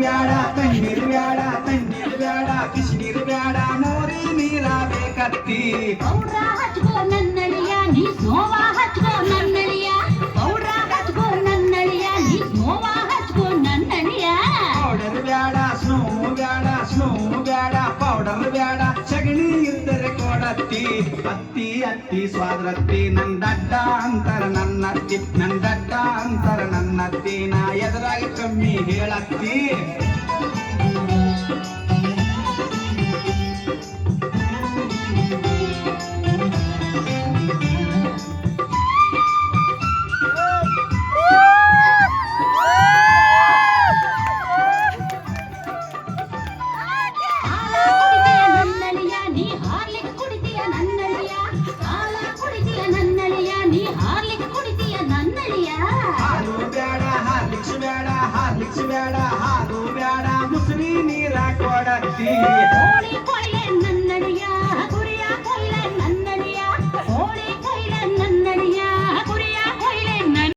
ಬ್ಯಾಡ ತಣ್ಣೀರು ಬ್ಯಾಡ ತಣ್ಣೀರು ಬ್ಯಾಡ ಬಿಸಿನೀರು ಬ್ಯಾಡ ಮೋರಿ ನೀರ ಬೇಕತ್ತಿ ಪೌಡ್ರ ಹಚ್ಕೋ ನನ್ನಳಿಯ ನೀ ಸೋವ ಹಚ್ಕೋ ನನ್ನಳಿಯ ಪೌಡ್ರ ಹಚ್ಕೋ ನನ್ನಳಿಯ ನೀ ಸೋವ ಹಚ್ಕೋ ನನ್ನಳಿಯ ಪೌಡರ್ ಬ್ಯಾಡ ಸ್ನೋ ಬ್ಯಾಡ ಪೌಡರ್ ಬ್ಯಾಡ ಸಗಣಿ ಇದ್ದರೆ ಕೊಡತ್ತಿ ಅತ್ತಿ ಅತ್ತಿ ಸ್ವಾದ್ರತ್ತಿ ನಂದಡ್ಡ ಅಂತರ ನನ್ನತ್ತಿ ನಂದಡ್ಡ ಅಂತರ ನನ್ನತ್ತಿ ನಾ ಎದುರಾಗಿ ಕಮ್ಮಿ ಹೇಳತ್ತಿ ಹಾಲು ಬ್ಯಾಡ ಮುಸುರಿ ನೀರ ಕೊಡತ್ತಿ